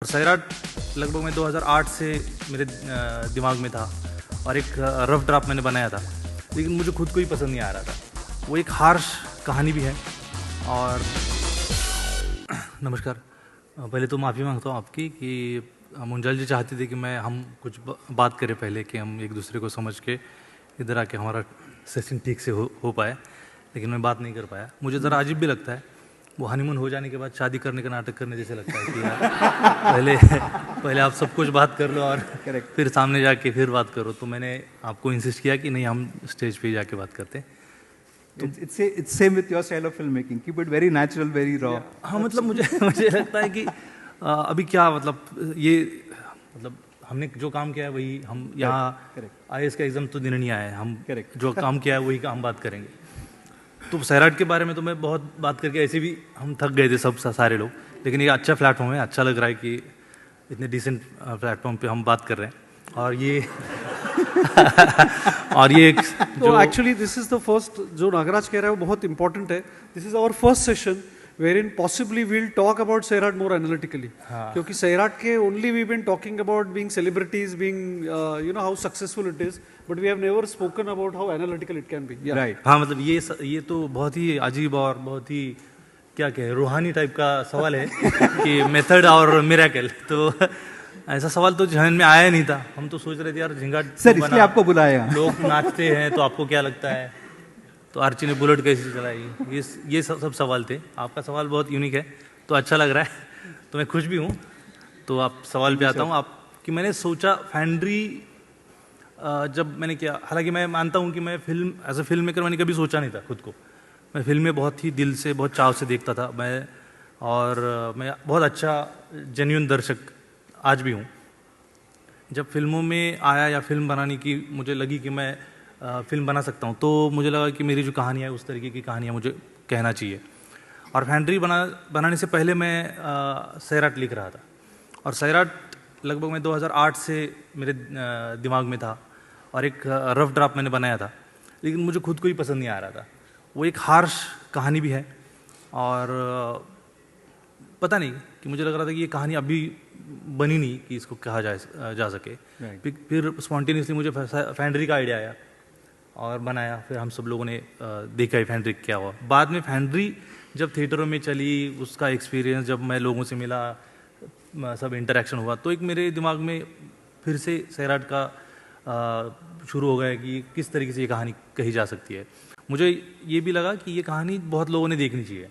सैराट लगभग मैं 2008 से मेरे दिमाग में था और एक रफ ड्राफ्ट मैंने बनाया था, लेकिन मुझे खुद को ही पसंद नहीं आ रहा था। वो एक हार्श कहानी भी है। और नमस्कार, पहले तो माफ़ी मांगता हूँ आपकी कि मुंजल जी चाहती थी कि हम कुछ बात करें पहले, कि हम एक दूसरे को समझ के इधर आके हमारा सेशन ठीक से हो पाए, लेकिन मैं बात नहीं कर पाया। मुझे ज़रा अजीब भी लगता है, वो हनीमून हो जाने के बाद शादी करने का नाटक करने जैसे लगता है कि यार पहले आप सब कुछ बात कर लो और फिर सामने जाके फिर बात करो। तो मैंने आपको इंसिस्ट किया कि नहीं, हम स्टेज पे जाके बात करते हैं। It's same with your style of filmmaking. Keep it very natural, very raw. हाँ, मतलब मुझे लगता है कि अभी क्या मतलब ये मतलब हमने जो काम किया है वही हम यहाँ IAS का एग्जाम तो देने नहीं आए, हम जो काम किया है वही का हम बात करेंगे। तो सैराट के बारे में तो मैं बहुत बात करके ऐसे भी हम थक गए थे सब सारे लोग, लेकिन ये अच्छा प्लेटफॉर्म है, अच्छा लग रहा है कि इतने डिसेंट प्लेटफॉर्म पे हम बात कर रहे हैं। और ये और ये एक तो actually this is the first, जो नागराज कह रहा है वो बहुत इंपॉर्टेंट है। This is our first session wherein possibly we'll talk about Sairat more analytically. क्योंकि सैराट के only we've been talking about being celebrities, being how successful it is, but we have never spoken about how analytical it can be. Yeah. Right. हाँ, मतलब ये तो बहुत ही अजीब और बहुत ही क्या कहे रूहानी टाइप का सवाल है कि मेथड और मिरेकल। तो ऐसा सवाल तो जहन में आया नहीं था। हम तो सोच रहे थे यार झिंगा सर इसलिए आपको बुलाया, लोग नाचते हैं तो आपको क्या लगता है, तो आर्ची ने बुलेट कैसे चलाई, ये सब सवाल थे। आपका सवाल बहुत यूनिक है तो अच्छा लग रहा है, तो मैं खुश भी हूँ। तो आप सवाल पे आता हूँ आप कि मैंने सोचा फैंड्री जब मैंने किया, हालांकि मैं मानता हूँ कि मैं एज ए फिल्म मेकर मैंने कभी सोचा नहीं था खुद को। मैं फिल्में बहुत ही दिल से बहुत चाव से देखता था मैं बहुत अच्छा जेन्युइन दर्शक आज भी हूँ। जब फिल्मों में आया या फिल्म बनाने की मुझे लगी कि मैं फिल्म बना सकता हूँ, तो मुझे लगा कि मेरी जो कहानियाँ है उस तरीके की कहानियाँ मुझे कहना चाहिए। और फैंड्री बनाने से पहले मैं सैराट लिख रहा था, और सैराट लगभग मैं 2008 से मेरे दिमाग में था और एक रफ ड्राफ्ट मैंने बनाया था, लेकिन मुझे खुद को ही पसंद नहीं आ रहा था। वो एक हार्श कहानी भी है, और पता नहीं कि मुझे लग रहा था कि ये कहानी अभी बनी नहीं कि इसको कहा जा सके। फिर स्पॉन्टेनियसली मुझे फैंड्री का आइडिया आया और बनाया। फिर हम सब लोगों ने देखा फैंड्री क्या हुआ। बाद में फैंड्री जब थिएटरों में चली, उसका एक्सपीरियंस, जब मैं लोगों से मिला, सब इंटरेक्शन हुआ, तो एक मेरे दिमाग में फिर से सैराट का शुरू हो गया कि किस तरीके से ये कहानी कही जा सकती है। मुझे ये भी लगा कि ये कहानी बहुत लोगों ने देखनी चाहिए।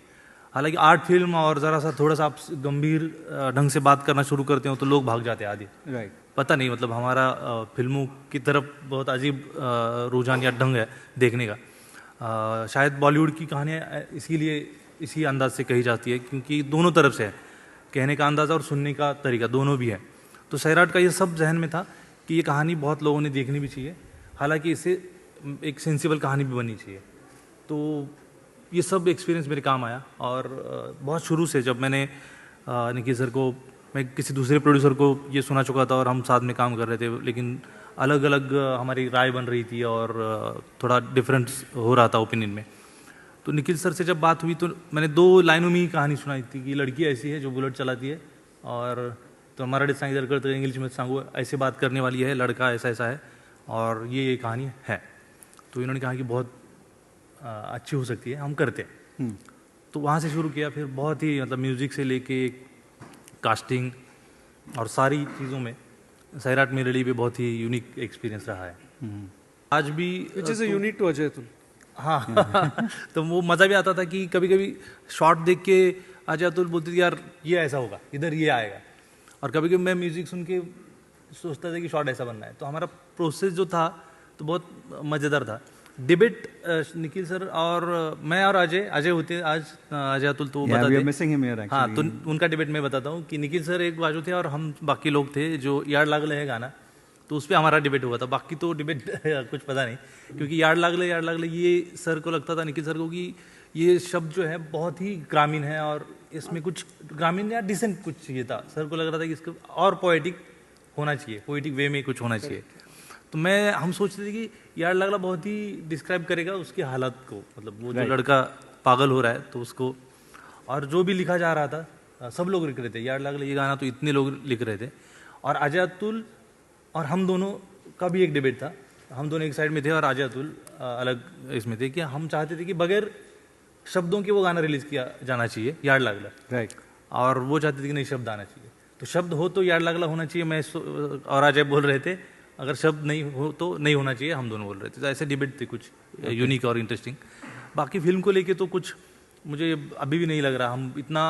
हालांकि आर्ट फिल्म और ज़रा सा थोड़ा सा आप गंभीर ढंग से बात करना शुरू करते हो तो लोग भाग जाते हैं आधे। राइट। पता नहीं, मतलब हमारा फिल्मों की तरफ बहुत अजीब रुझान या ढंग है देखने का। शायद बॉलीवुड की कहानियाँ इसीलिए इसी अंदाज से कही जाती है क्योंकि दोनों तरफ से है, कहने का अंदाज़ा और सुनने का तरीका दोनों भी है। तो सैराट का ये सब जहन में था कि ये कहानी बहुत लोगों ने देखनी भी चाहिए, हालांकि इसे एक सेंसिबल कहानी भी बननी चाहिए। तो ये सब एक्सपीरियंस मेरे काम आया। और बहुत शुरू से जब मैंने निखिल सर को, मैं किसी दूसरे प्रोड्यूसर को ये सुना चुका था और हम साथ में काम कर रहे थे, लेकिन अलग अलग हमारी राय बन रही थी और थोड़ा डिफरेंस हो रहा था ओपिनियन में। तो निखिल सर से जब बात हुई तो मैंने 2 लाइनों में ही कहानी सुनाई थी कि लड़की ऐसी है जो बुलेट चलाती है, और तो मराठी सांगितलं करते इंग्लिश में सांगू ऐसे बात करने वाली है, लड़का ऐसा ऐसा है और ये कहानी है। तो इन्होंने कहा कि बहुत अच्छी हो सकती है, हम करते हैं। तो वहाँ से शुरू किया। फिर बहुत ही मतलब म्यूज़िक से लेके कास्टिंग और सारी चीज़ों में सैराट मेरे लिए भी बहुत ही यूनिक एक्सपीरियंस रहा है। आज भी Which is a unique to Ajay Atul. हाँ तो वो मज़ा भी आता था कि कभी कभी शॉट देख के अजय अतुल बोलते थे यार ये ऐसा होगा, इधर ये आएगा, और कभी कभी मैं म्यूज़िक सुन के सोचता था कि शॉट ऐसा बनना है। तो हमारा प्रोसेस जो था तो बहुत मज़ेदार था। डिबेट निखिल सर और मैं और अजय होते आज, अजय अतुल तो बताते। हाँ, तो उनका डिबेट मैं बताता हूँ कि निखिल सर एक बाजू थे और हम बाकी लोग थे। जो यार्ड लागले है गाना, तो उस पर हमारा डिबेट हुआ था। बाकी तो डिबेट कुछ पता नहीं, क्योंकि यार्ड लागले ये सर को लगता था, निखिल सर को, कि ये शब्द जो है बहुत ही ग्रामीण है और इसमें कुछ ग्रामीण या डिसेंट कुछ चाहिए था। सर को लग रहा था कि इसको और पोएटिक होना चाहिए, पोएटिक वे में कुछ होना चाहिए। तो हम सोचते थे कि यार लगला बहुत ही डिस्क्राइब करेगा उसकी हालत को, मतलब वो जो लड़का पागल हो रहा है तो उसको, और जो भी लिखा जा रहा था सब लोग लिख रहे थे, यार लागले ये गाना तो इतने लोग लिख रहे थे। और अजय अतुल और हम दोनों का भी एक डिबेट था, हम दोनों एक साइड में थे और अजय अतुल अलग इसमें थे कि हम चाहते थे कि बगैर शब्दों के वो गाना रिलीज किया जाना चाहिए, यार लागला। राइट। और वो चाहते थे कि नहीं, शब्द आना चाहिए, तो शब्द हो तो यार लागला होना चाहिए। और अजय बोल रहे थे अगर शब्द नहीं हो तो नहीं होना चाहिए, हम दोनों बोल रहे थे। तो ऐसे डिबेट थे कुछ यूनिक और इंटरेस्टिंग। बाकी फिल्म को लेके तो कुछ मुझे अभी भी नहीं लग रहा, हम इतना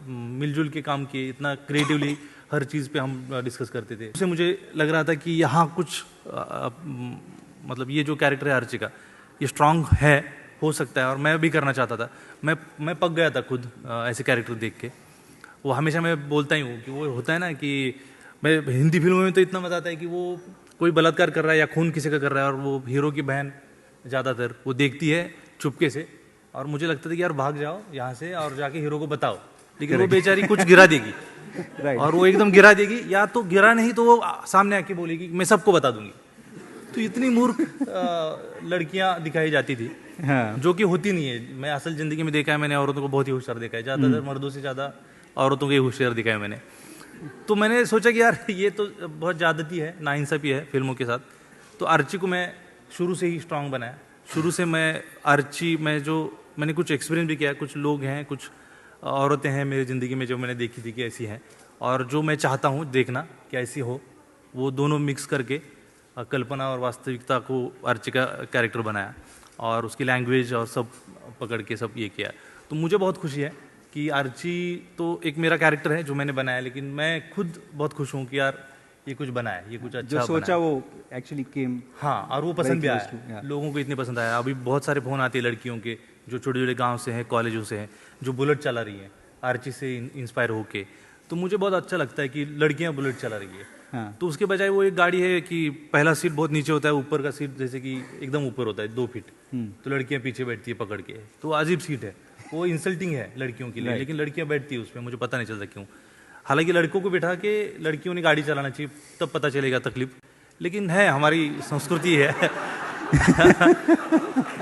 मिलजुल के काम किए, इतना क्रिएटिवली हर चीज़ पे हम डिस्कस करते थे। उससे मुझे लग रहा था कि यहाँ कुछ मतलब ये जो कैरेक्टर है अर्ची का, ये स्ट्रांग है, हो सकता है, और मैं भी करना चाहता था। मैं पक गया था खुद ऐसे कैरेक्टर देख के। वो हमेशा मैं बोलता ही हूँ कि वो होता है ना कि मैं हिंदी फिल्मों में तो इतना मजा आता है कि वो कोई बलात्कार कर रहा है या खून किसी का कर रहा है और वो हीरो की बहन ज़्यादातर वो देखती है चुपके से, और मुझे लगता था कि यार भाग जाओ यहाँ से और जाके हीरो को बताओ, लेकिन वो बेचारी कुछ गिरा देगी और वो एकदम गिरा देगी, या तो गिरा नहीं तो वो सामने आके बोलेगी मैं सबको बता दूंगी। तो इतनी मूर्ख लड़कियां दिखाई जाती थी, हाँ। जो कि होती नहीं है। मैं असल जिंदगी में देखा है, मैंने औरतों को बहुत ही होशियार देखा है, ज़्यादातर मर्दों से ज़्यादा औरतों को ही होशियार दिखा है मैंने। तो मैंने सोचा कि यार ये तो बहुत ज़्यादती है, नाइंसाफ़ी है फिल्मों के साथ। तो अर्ची को मैं शुरू से ही स्ट्रांग बनाया। शुरू से मैं अर्ची में जो मैंने कुछ एक्सपीरियंस भी किया, कुछ लोग हैं, कुछ औरतें हैं मेरी ज़िंदगी में जो मैंने देखी थी कि ऐसी हैं, और जो मैं चाहता हूँ देखना कि ऐसी हो, वो दोनों मिक्स करके कल्पना और वास्तविकता को अर्ची का कैरेक्टर बनाया और उसकी लैंग्वेज और सब पकड़ के सब ये किया। तो मुझे बहुत खुशी है कि अर्ची तो एक मेरा कैरेक्टर है जो मैंने बनाया, लेकिन मैं खुद बहुत खुश हूँ कि यार ये कुछ बना है, ये कुछ अच्छा जो सोचा बना है। वो एक्चुअली केम। हाँ, और वो पसंद भी close आया, to, yeah. लोगों को इतने पसंद आया। अभी बहुत सारे फ़ोन आते हैं लड़कियों के जो छोटे छोटे गांव से हैं, कॉलेजों से हैं, जो बुलेट चला रही हैं आर्ची से इंस्पायर होके। तो मुझे बहुत अच्छा लगता है कि लड़कियां बुलेट चला रही है। हाँ। तो उसके बजाय वो एक गाड़ी है कि पहला सीट बहुत नीचे होता है, ऊपर का सीट जैसे कि एकदम ऊपर होता है 2 फीट, तो लड़कियां पीछे बैठती है पकड़ के। तो अजीब सीट है, वो इंसल्टिंग है लड़कियों के लिए, लेकिन लड़कियां बैठती है उसमें, मुझे पता नहीं चलता क्यों। हालांकि लड़कों को बिठा के लड़कियों ने गाड़ी चलाना चाहिए, तब पता चलेगा तकलीफ। लेकिन है, हमारी संस्कृति है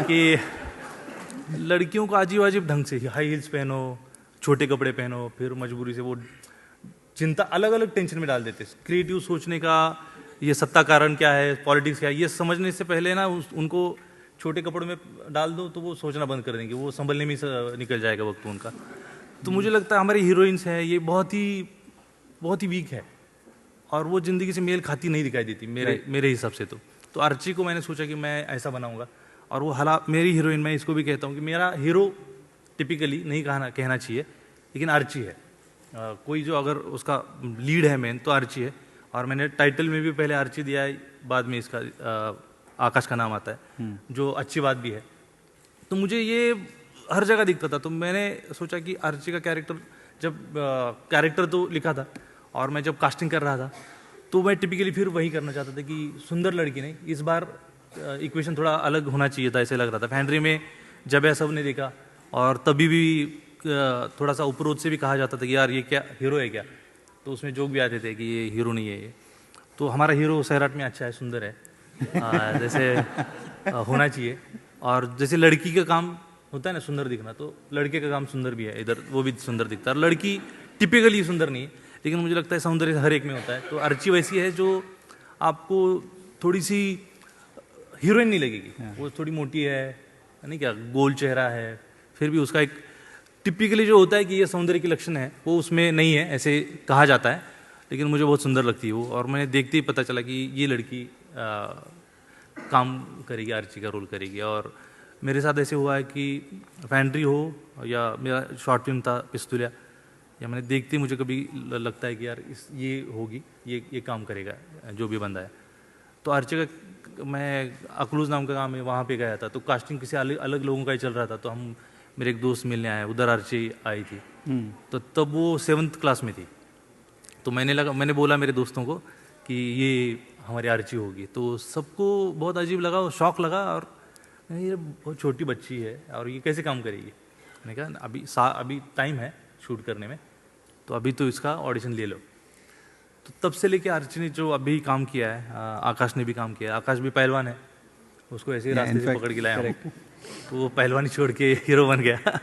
कि लड़कियों को अजीब अजीब ढंग से हाई हील्स पहनो, छोटे कपड़े पहनो, फिर मजबूरी से वो चिंता अलग अलग टेंशन में डाल देते। क्रिएटिव सोचने का ये सत्ता कारण क्या है, पॉलिटिक्स क्या है, ये समझने से पहले ना उनको छोटे कपड़ों में डाल दो तो वो सोचना बंद कर देंगे, वो संभलने में निकल जाएगा वक्त उनका। तो मुझे लगता है हमारी हीरोइंस हैं ये बहुत ही वीक है और वो ज़िंदगी से मेल खाती नहीं दिखाई देती मेरे हिसाब से। तो अर्ची को मैंने सोचा कि मैं ऐसा बनाऊंगा, और वो हालात मेरी हीरोइन, मैं इसको भी कहता हूँ कि मेरा हीरो टिपिकली नहीं कहना चाहिए, लेकिन अर्ची है। कोई जो अगर उसका लीड है मेन तो अर्ची है, और मैंने टाइटल में भी पहले अर्ची दिया है, बाद में इसका आकाश का नाम आता है, जो अच्छी बात भी है। तो मुझे ये हर जगह दिखता था, तो मैंने सोचा कि अर्ची का कैरेक्टर, जब कैरेक्टर तो लिखा था और मैं जब कास्टिंग कर रहा था तो मैं टिपिकली फिर वही करना चाहता था कि सुंदर लड़की नहीं, इस बार इक्वेशन थोड़ा अलग होना चाहिए था, ऐसे लग रहा था। फैंड्री में जब ऐसा सबने देखा और तभी भी थोड़ा सा उपरोध से भी कहा जाता था कि यार ये क्या हीरो है क्या, तो उसमें जोक भी आते थे कि ये हीरो नहीं है ये। तो हमारा हीरो सैराट में अच्छा है, सुंदर है, जैसे होना चाहिए। और जैसे लड़की का काम होता है ना सुंदर दिखना, तो लड़के का काम सुंदर भी है, इधर वो भी सुंदर दिखता है। और लड़की टिपिकली सुंदर नहीं है, लेकिन मुझे लगता है सौंदर्य हर एक में होता है। तो अर्ची वैसी है जो आपको थोड़ी सी हीरोइन नहीं लगेगी, वो थोड़ी मोटी है, नहीं क्या, गोल चेहरा है, फिर भी उसका एक टिपिकली जो होता है कि ये सौंदर्य की लक्षण है वो उसमें नहीं है, ऐसे कहा जाता है, लेकिन मुझे बहुत सुंदर लगती है वो। और मैंने देखते ही पता चला कि ये लड़की काम करेगी, अर्ची का रोल करेगी। और मेरे साथ ऐसे हुआ है कि फैंड्री हो या मेरा शॉर्ट फिल्म था पिस्तुलिया, या मैंने देखते ही मुझे कभी लगता है कि यार ये होगी, ये काम करेगा जो भी बंदा है। तो अर्ची का, मैं अकलूज नाम का काम है, वहाँ पे गया था, तो कास्टिंग किसी अलग लोगों का ही चल रहा था, तो हम मेरे एक दोस्त मिलने आए, उधर अर्ची आई थी। तो तब वो 7th क्लास में थी। तो मैंने बोला मेरे दोस्तों को कि ये हमारी अर्ची होगी, तो सबको बहुत अजीब लगा, शौक लगा, और ये बहुत छोटी बच्ची है और ये कैसे काम करेगी। मैंने कहा अभी टाइम है शूट करने में, तो अभी तो इसका ऑडिशन ले लो। तो तब से लेके अर्ची ने जो अभी काम किया है, आकाश ने भी काम किया है। आकाश भी पहलवान है, उसको ऐसे ही रास्ते से पकड़ के लाया हूँ, तो वो पहलवानी छोड़ के हीरो बन गया।